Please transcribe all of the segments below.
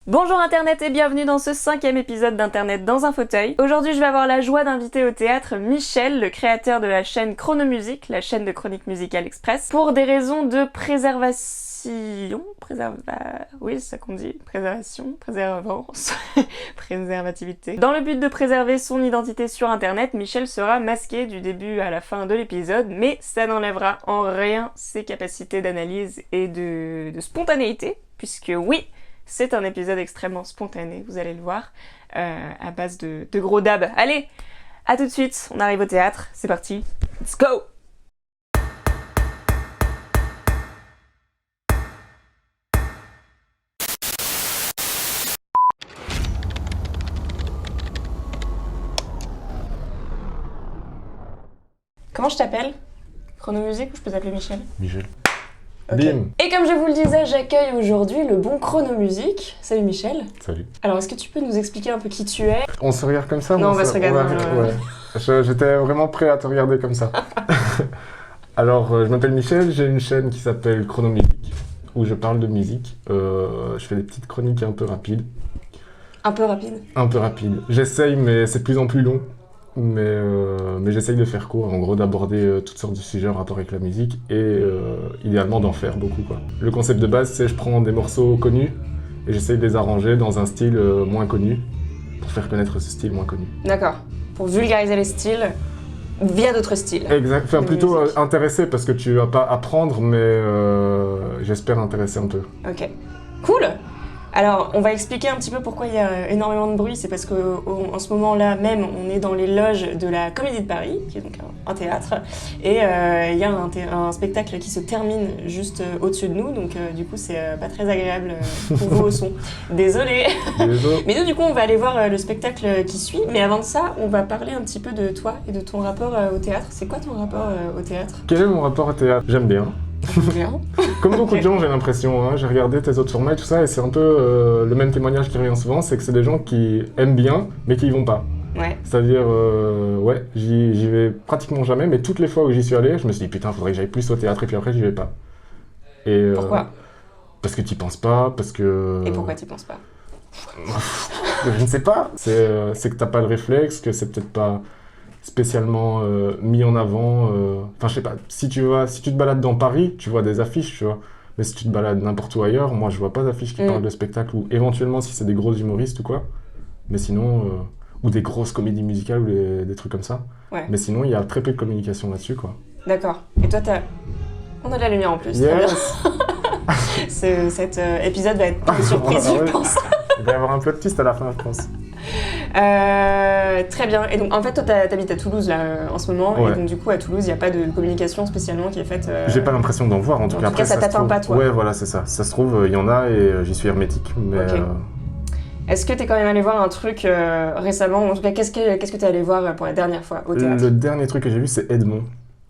Bonjour Internet et bienvenue dans ce 5e épisode d'Internet dans un fauteuil. Aujourd'hui je vais avoir la joie d'inviter au théâtre Michel, le créateur de la chaîne Chronomusique, la chaîne de chronique musicale express, pour des raisons de oui, c'est ça qu'on dit, préservance, préservativité. Dans le but de préserver son identité sur Internet, Michel sera masqué du début à la fin de l'épisode, mais ça n'enlèvera en rien ses capacités d'analyse et de spontanéité, puisque oui, c'est un épisode extrêmement spontané, vous allez le voir, à base de gros dab. Allez, à tout de suite, on arrive au théâtre, c'est parti, let's go! Comment je t'appelle? Chronomusique ou je peux t'appeler Michel? Michel. Okay. Bim. Et comme je vous le disais, j'accueille aujourd'hui le bon Chronomusique. Salut Michel. Salut. Alors, est-ce que tu peux nous expliquer un peu qui tu es? On se regarde comme ça? Non, on va se regarder. Ouais. J'étais vraiment prêt à te regarder comme ça. Alors, je m'appelle Michel, j'ai une chaîne qui s'appelle Chronomusique, où je parle de musique. Je fais des petites chroniques un peu rapides. Un peu rapide? Un peu rapide. J'essaye, mais c'est de plus en plus long. Mais j'essaye de faire court, en gros d'aborder toutes sortes de sujets en rapport avec la musique et idéalement d'en faire beaucoup, quoi. Le concept de base, c'est je prends des morceaux connus et j'essaye de les arranger dans un style moins connu pour faire connaître ce style moins connu. D'accord. Pour vulgariser les styles via d'autres styles. Exact. Enfin, plutôt intéresser parce que tu vas pas apprendre, mais j'espère intéresser un peu. Ok. Cool! Alors, on va expliquer un petit peu pourquoi il y a énormément de bruit. C'est parce qu'en ce moment-là même, on est dans les loges de la Comédie de Paris, qui est donc un théâtre, et il y a un spectacle qui se termine juste au-dessus de nous, donc du coup, c'est pas très agréable pour vous au son. Désolée. Mais nous, du coup, on va aller voir le spectacle qui suit, mais avant de ça, on va parler un petit peu de toi et de ton rapport au théâtre. C'est quoi ton rapport au théâtre? Quel est mon rapport au théâtre? J'aime bien. Comme beaucoup de gens, j'ai l'impression, hein. J'ai regardé tes autres formats et tout ça, et c'est un peu le même témoignage qui revient souvent, c'est que c'est des gens qui aiment bien, mais qui y vont pas. Ouais. C'est-à-dire, ouais, j'y vais pratiquement jamais, mais toutes les fois où j'y suis allé, je me suis dit, putain, faudrait que j'aille plus au théâtre, et puis après, j'y vais pas. Et, pourquoi? Parce que t'y penses pas, parce que... Et pourquoi t'y penses pas? Je ne sais pas. C'est que t'as pas le réflexe, que c'est peut-être pas spécialement mis en avant. Enfin, je sais pas, si tu te balades dans Paris, tu vois des affiches, tu vois. Mais si tu te balades n'importe où ailleurs, moi, je vois pas d'affiches qui parlent de spectacle, ou éventuellement si c'est des gros humoristes ou quoi. Mais sinon, ou des grosses comédies musicales ou des trucs comme ça. Ouais. Mais sinon, il y a très peu de communication là-dessus, quoi. D'accord. Et toi, on a de la lumière en plus. Yes. Très bien. Cet épisode va être une surprise, je pense. Il va y avoir un peu de twist à la fin, je pense. Très bien. Et donc, en fait, toi, t'habites à Toulouse, là, en ce moment. Ouais. Et donc, du coup, à Toulouse, il n'y a pas de communication spécialement qui est faite... J'ai pas l'impression d'en voir, en tout cas. En tout cas, ça t'atteint pas, toi. Ouais, voilà, c'est ça. Ça se trouve, il y en a et j'y suis hermétique, mais... Okay. Est-ce que t'es quand même allé voir un truc récemment? En tout cas, qu'est-ce que t'es allé voir pour la dernière fois au théâtre? Le dernier truc que j'ai vu, c'est Edmond.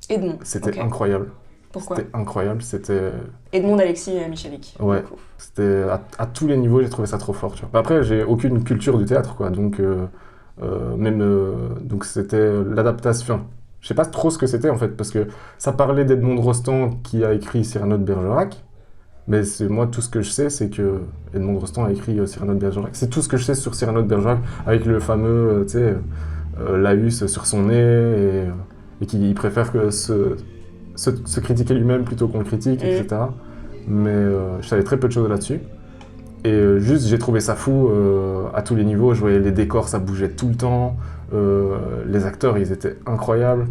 Edmond. C'était incroyable. Pourquoi? C'était incroyable, c'était... Edmond Alexis Michalik. Ouais, c'était à tous les niveaux, j'ai trouvé ça trop fort, tu vois. Après, j'ai aucune culture du théâtre, quoi, donc donc c'était l'adaptation. Je sais pas trop ce que c'était, en fait, parce que ça parlait d'Edmond de Rostand qui a écrit Cyrano de Bergerac, mais moi, tout ce que je sais, c'est que Edmond de Rostand a écrit Cyrano de Bergerac. C'est tout ce que je sais sur Cyrano de Bergerac, avec le fameux, tu sais, laïus sur son nez, et qu'il préfère que se critiquer lui-même plutôt qu'on le critique, etc. Mais je savais très peu de choses là-dessus. Et juste, j'ai trouvé ça fou à tous les niveaux. Je voyais les décors, ça bougeait tout le temps. Les acteurs, ils étaient incroyables.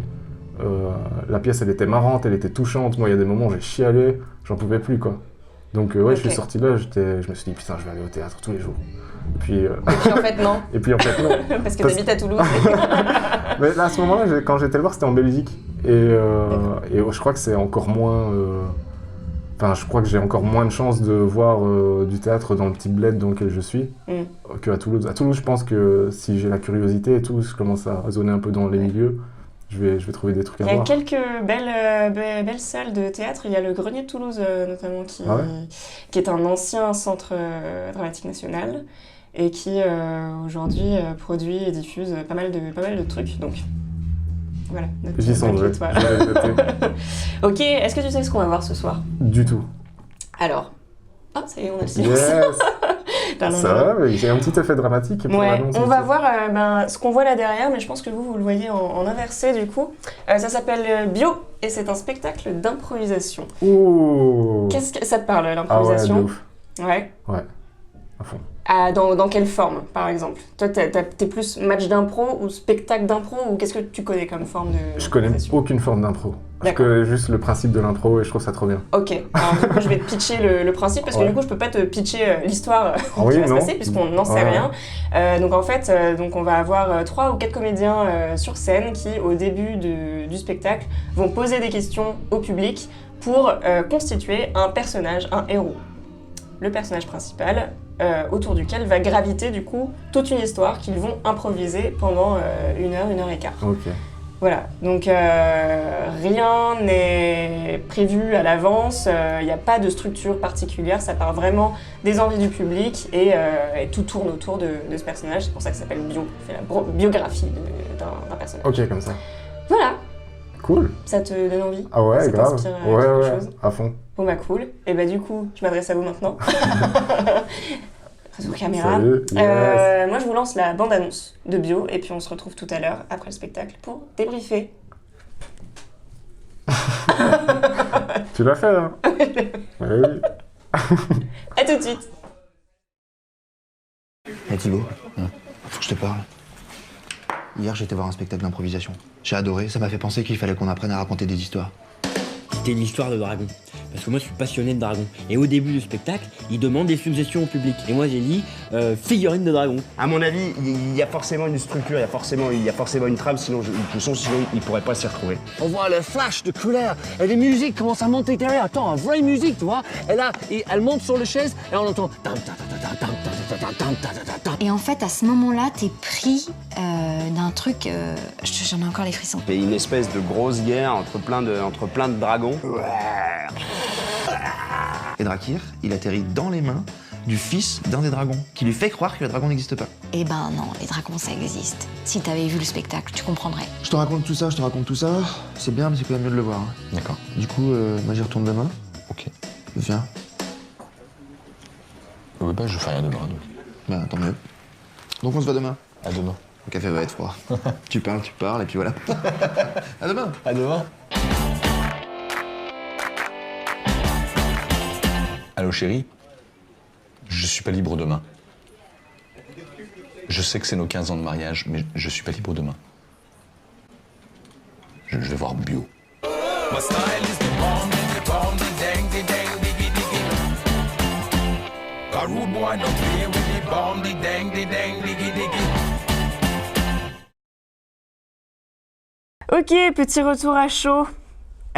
La pièce, elle était marrante, elle était touchante. Moi, il y a des moments où j'ai chialé, j'en pouvais plus, quoi. Donc ouais, je suis sorti là, je me suis dit, putain, je vais aller au théâtre tous les jours. Et puis en fait, non. Et puis en fait, non. Parce que t'habites à Toulouse. Mais là, à ce moment-là, quand j'étais le voir, c'était en Belgique. Et je crois que c'est encore moins... Enfin, je crois que j'ai encore moins de chances de voir du théâtre dans le petit bled dans lequel je suis qu'à Toulouse. À Toulouse, je pense que si j'ai la curiosité et tout, je commence à raisonner un peu dans les milieux, je vais trouver des trucs à voir. Il y a quelques belles salles de théâtre. Il y a le Grenier de Toulouse, notamment, qui est un ancien centre dramatique national et qui, aujourd'hui, produit et diffuse pas mal de trucs. Donc, voilà. J'y songerai. Ok, est-ce que tu sais ce qu'on va voir ce soir? Du tout. Alors, ça y est, on a le silence. Yes. Ça va, mais j'ai un petit effet dramatique pour Ouais, l'annonce. on va voir ce qu'on voit là derrière, mais je pense que vous le voyez en inversé du coup. Ça s'appelle Bio et c'est un spectacle d'improvisation. Ouh. Qu'est-ce que ça te parle, Ah ouais, l'improvisation? de ouf. Ouais. Ouais, à fond. Dans quelle forme, par exemple? Toi, t'es plus match d'impro ou spectacle d'impro ou qu'est-ce que tu connais comme forme de Je connais d'improvisation? aucune forme d'impro. Je D'accord. connais juste le principe de l'impro et je trouve ça trop bien. Ok, alors du coup je vais te pitcher le principe parce que Ouais. du coup je peux pas te pitcher l'histoire Ah oui, qui va se non. passer puisqu'on n'en sait Ouais. rien. Donc en fait, on va avoir 3 ou 4 comédiens sur scène qui au début du spectacle vont poser des questions au public pour constituer un personnage, un héros. Le personnage principal autour duquel va graviter du coup toute une histoire qu'ils vont improviser pendant 1 heure et quart. Ok. Voilà, donc rien n'est prévu à l'avance, il n'y a pas de structure particulière, ça part vraiment des envies du public et tout tourne autour de ce personnage, c'est pour ça que ça s'appelle Bio, c'est la biographie d'un personnage. Ok, comme ça. Voilà, Cool. ça te donne envie? Ah ouais, Ça grave. t'inspire Ouais, quelque ouais, chose? à fond. Bon bah cool, et bah du coup, je m'adresse à vous maintenant. Réseau caméra. Salut, yes. Moi je vous lance la bande-annonce de Bio et puis on se retrouve tout à l'heure après le spectacle pour débriefer. Tu l'as fait, hein? Ouais, oui. À tout de suite. Hey Thibaut, faut que je te parle. Hier, j'étais voir un spectacle d'improvisation. J'ai adoré, ça m'a fait penser qu'il fallait qu'on apprenne à raconter des histoires. C'était une histoire de dragon. Parce que moi, je suis passionné de dragon. Et au début du spectacle, ils demandent des suggestions au public. Et moi, j'ai dit figurine de dragon. À mon avis, il y a forcément une structure, il y a forcément une trame, sinon ils ne pourraient pas s'y retrouver. On voit le flash de couleurs et les musiques commencent à monter derrière. Attends, une vraie musique, tu vois. Et là, elle monte sur les chaises et on entend. Et en fait, à ce moment-là, t'es pris d'un truc. J'en ai encore les frissons. Il y a une espèce de grosse guerre entre plein de dragons. Et Drakir, il atterrit dans les mains du fils d'un des dragons, qui lui fait croire que le dragon n'existe pas. Eh ben non, les dragons, ça existe. Si t'avais vu le spectacle, tu comprendrais. Je te raconte tout ça. C'est bien, mais c'est quand même mieux de le voir. Hein. D'accord. Du coup, moi j'y retourne demain. Ok. Viens. Oui, bah, je fais rien demain. Donc. Bah, tant mieux. Donc on se voit demain. À demain. Le café va être froid. tu parles, et puis voilà. À demain. À demain. Allô, chérie? Je suis pas libre demain. Je sais que c'est nos 15 ans de mariage, mais je suis pas libre demain. Je vais voir Bio. Ok, petit retour à chaud.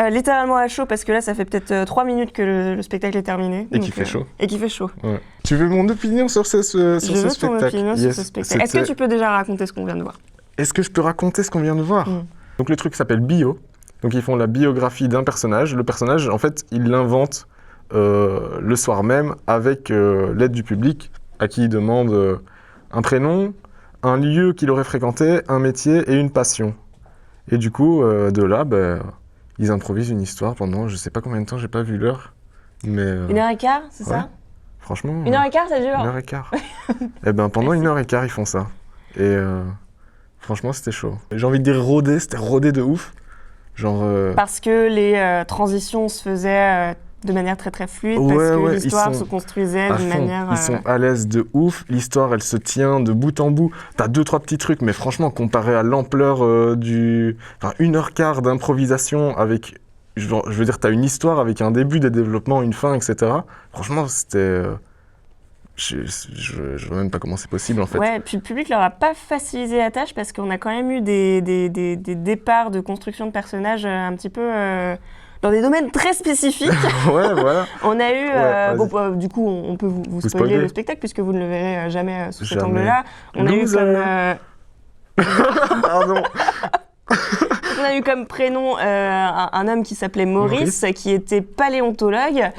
Littéralement à chaud parce que là ça fait peut-être 3 minutes que le spectacle est terminé. Et qu'il fait chaud. Et qu'il fait chaud. Ouais. Tu veux mon opinion sur ce Je veux ton spectacle? opinion sur Yes. ce spectacle. Est-ce que tu peux déjà raconter ce qu'on vient de voir? Est-ce que je peux raconter ce qu'on vient de voir? Donc le truc s'appelle Bio. Donc ils font la biographie d'un personnage. Le personnage, en fait, il l'invente le soir même avec l'aide du public à qui il demande un prénom, un lieu qu'il aurait fréquenté, un métier et une passion. Et du coup, de là, ils improvisent une histoire pendant, je sais pas combien de temps, j'ai pas vu l'heure. Mais 1h15, c'est ouais. ça? Franchement. 1h15, ça dure? 1h15. Et ben pendant 1h15, ils font ça. Et franchement, c'était chaud. J'ai envie de dire rodé, c'était rodé de ouf. Genre. Parce que les transitions se faisaient de manière très très fluide, Ouais, parce que ouais, l'histoire ils sont se construisait à d'une fond. manière. Ils sont à l'aise de ouf. L'histoire, elle se tient de bout en bout. T'as 2-3 petits trucs, mais franchement, comparé à l'ampleur du. Enfin, 1h15 d'improvisation avec. Je veux dire, t'as une histoire avec un début, des développements, une fin, etc. Franchement, c'était. Je vois même pas comment c'est possible en fait. Ouais, puis le public leur a pas facilité la tâche parce qu'on a quand même eu des départs de construction de personnages un petit peu dans des domaines très spécifiques. Ouais, voilà. On a eu, Ouais, bon, du coup, on peut vous spoiler spoiler. le spectacle puisque vous ne le verrez jamais sous cet Jamais. angle-là. On a eu Loser. comme Pardon. on a eu comme prénom un homme qui s'appelait Maurice, qui était paléontologue,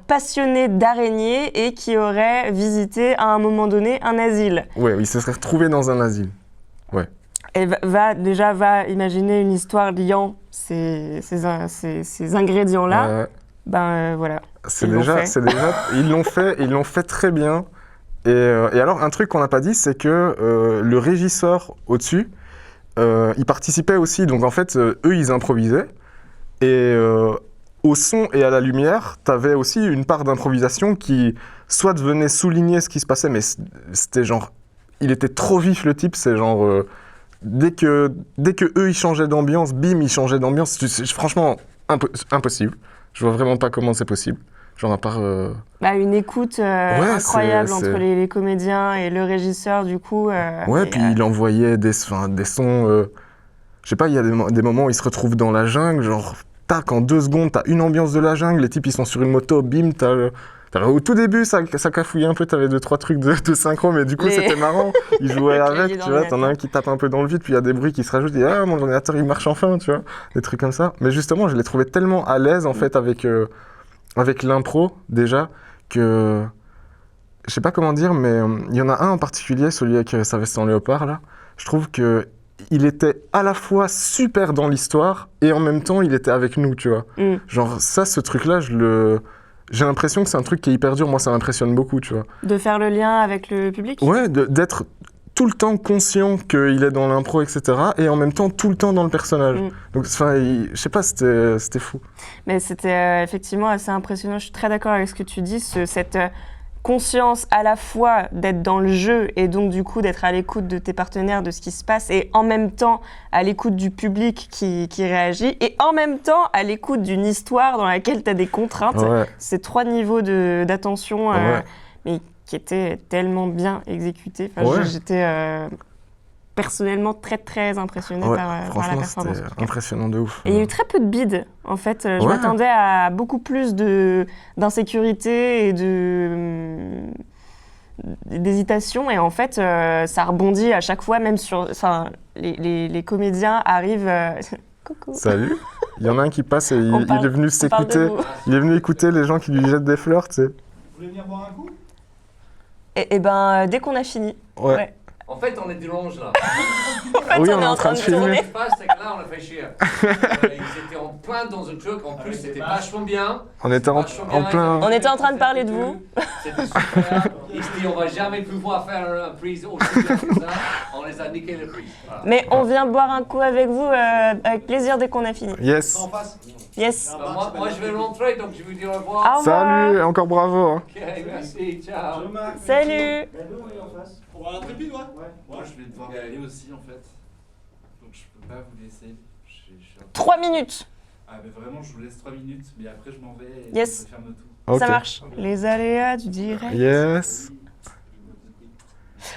passionné d'araignées et qui aurait visité à un moment donné un asile. Ouais, il se serait retrouvé dans un asile. Et va imaginer une histoire liant ces ingrédients-là. Ouais. Voilà. C'est Ils l'ont déjà, fait. ils l'ont fait très bien. Et alors, un truc qu'on n'a pas dit, c'est que le régisseur au-dessus, il participait aussi. Donc en fait, eux, ils improvisaient. Et au son et à la lumière, t'avais aussi une part d'improvisation qui soit venait souligner ce qui se passait, mais c'était genre... Il était trop vif, le type. C'est genre... Dès que eux, ils changeaient d'ambiance, bim, ils changeaient d'ambiance. Franchement, impossible. Je vois vraiment pas comment c'est possible. Genre à part... une écoute incroyable entre les comédiens et le régisseur, du coup. Puis il envoyait des sons... je sais pas, il y a des moments où ils se retrouvent dans la jungle, genre, tac, en 2 secondes, t'as une ambiance de la jungle, les types, ils sont sur une moto, bim, au tout début, ça cafouillait un peu, t'avais 2-3 trucs de synchro, mais du coup, c'était marrant. Ils jouaient avec, tu vois, t'en as un qui tape un peu dans le vide, puis il y a des bruits qui se rajoutent, et mon ordinateur, il marche enfin, tu vois, des trucs comme ça. Mais justement, je l'ai trouvé tellement à l'aise, en fait, avec l'impro, déjà, que... Je sais pas comment dire, mais il y en a un en particulier, celui avec sa veste en léopard, là. Je trouve que il était à la fois super dans l'histoire, et en même temps, il était avec nous, tu vois. Genre, ça, ce truc-là, j'ai l'impression que c'est un truc qui est hyper dur. Moi, ça m'impressionne beaucoup, tu vois. De faire le lien avec le public ? Ouais, d'être tout le temps conscient qu'il est dans l'impro, etc. Et en même temps, tout le temps dans le personnage. Donc, je sais pas, c'était fou. Mais c'était effectivement assez impressionnant. Je suis très d'accord avec ce que tu dis. Cette conscience à la fois d'être dans le jeu et donc du coup d'être à l'écoute de tes partenaires, de ce qui se passe, et en même temps à l'écoute du public qui réagit, et en même temps à l'écoute d'une histoire dans laquelle tu as des contraintes. Ces 3 niveaux d'attention mais qui étaient tellement bien exécutés. J'étais personnellement très très impressionnée par la performance. C'était impressionnant de ouf. Et il y a eu très peu de bides en fait. Je m'attendais à beaucoup plus d'insécurité et d'hésitation, et en fait ça rebondit à chaque fois, même sur... les comédiens arrivent... Coucou. Salut. Il y en a un qui passe et il est venu s'écouter. Il est venu écouter les gens qui lui jettent des fleurs, tu sais. Vous voulez venir boire un coup ? Et ben dès qu'on a fini. Ouais. En fait, on est de longe là. En fait, oui, on est en train de filmer. Ce qui se passe, c'est que là, on a fait chier. Ils étaient en plein dans un truc, en plus, c'était vachement bien. On était en plein. On était en train de parler de vous. C'était super. Ils se disent, on va jamais pouvoir faire une prise aussi bien que ça. On les a niqué le prix. Voilà. Mais on vient boire un coup avec vous, avec plaisir, dès qu'on a fini. Yes. Yes. Moi, je vais rentrer, donc je vais vous dire au revoir. Salut, et encore bravo. Hein. Ok, merci, ciao. Salut. On va à la trépide, ouais. Moi, je vais devoir y aller aussi, en fait. Donc, je peux pas vous laisser. 3 minutes. Ah, mais vraiment, je vous laisse 3 minutes, mais après, je m'en vais et yes. je ferme tout. Okay. Ça marche. Les aléas du direct. Yes.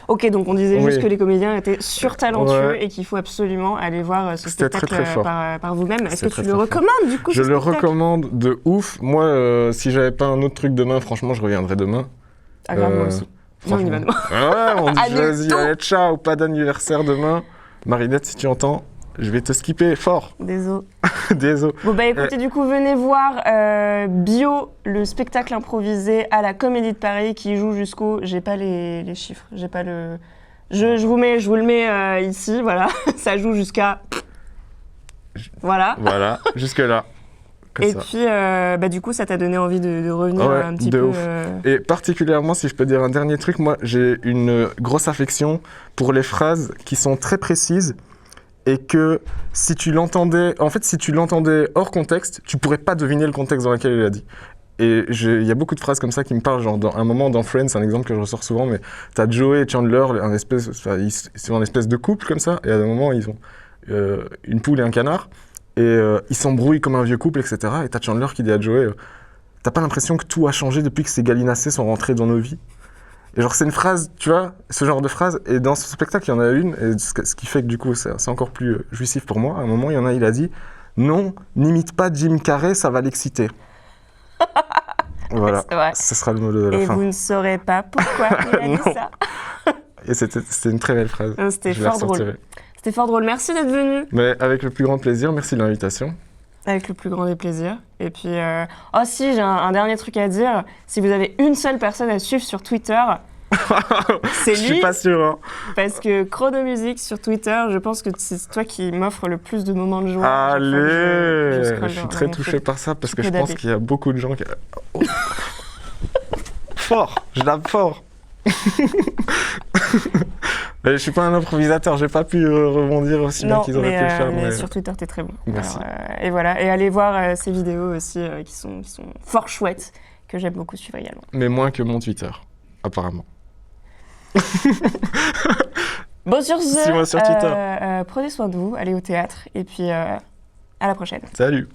Ok, donc on disait juste que les comédiens étaient surtalentueux et qu'il faut absolument aller voir ce spectacle très, très par vous-même. Est-ce que tu le recommandes du coup? Je le recommande de ouf. Moi, si j'avais pas un autre truc demain, franchement, je reviendrais demain. Ah grave, moi aussi. Non, on y va demain. Ouais, on dit vas-y, allez, ciao, pas d'anniversaire demain. Marinette, si tu entends, je vais te skipper fort. Désolé. Désolé. Bon bah écoutez, du coup, venez voir Bio, le spectacle improvisé à la Comédie de Paris qui joue jusqu'au... J'ai pas les chiffres, j'ai pas le... Je vous le mets ici, voilà. Ça joue jusqu'à... Voilà. Voilà, jusque là. Et puis, du coup, ça t'a donné envie de revenir un petit peu... Et particulièrement, si je peux dire un dernier truc, moi, j'ai une grosse affection pour les phrases qui sont très précises et que si tu l'entendais hors contexte, tu pourrais pas deviner le contexte dans lequel il a dit. Et il y a beaucoup de phrases comme ça qui me parlent, genre dans un moment dans Friends, c'est un exemple que je ressors souvent, mais t'as Joey et Chandler, ils sont en espèce de couple comme ça, et à un moment, ils ont une poule et un canard. Et ils s'embrouillent comme un vieux couple, etc. Et t'as Chandler qui dit à Joey, t'as pas l'impression que tout a changé depuis que ces gallinacés sont rentrés dans nos vies? Et genre c'est une phrase, tu vois, ce genre de phrase. Et dans ce spectacle, il y en a une, et ce qui fait que du coup c'est encore plus jouissif pour moi. À un moment, il a dit, non, n'imite pas Jim Carrey, ça va l'exciter. Voilà, ce sera le mot de la fin. Et vous ne saurez pas pourquoi il a dit ça. Et c'était une très belle phrase. C'était fort drôle. C'était fort drôle. Merci d'être venu. Mais avec le plus grand plaisir. Merci de l'invitation. Avec le plus grand des plaisirs. Et puis, oh si, j'ai un dernier truc à dire. Si vous avez une seule personne à suivre sur Twitter, c'est lui. Je suis pas sûr. Hein. Parce que Chronomusique sur Twitter, je pense que c'est toi qui m'offre le plus de moments de joie. Allez, je suis très touché par ça parce que je pense qu'il y a beaucoup de gens qui... Fort, je l'aime fort. Je suis pas un improvisateur, j'ai pas pu rebondir aussi bien qu'ils auraient pu le faire. Mais sur Twitter, t'es très bon. Merci. Alors, et voilà, et allez voir ces vidéos aussi qui sont fort chouettes, que j'aime beaucoup suivre également. Mais moins que mon Twitter, apparemment. Bon, sur ce, Suis-moi sur Twitter. prenez soin de vous, allez au théâtre, et puis à la prochaine. Salut.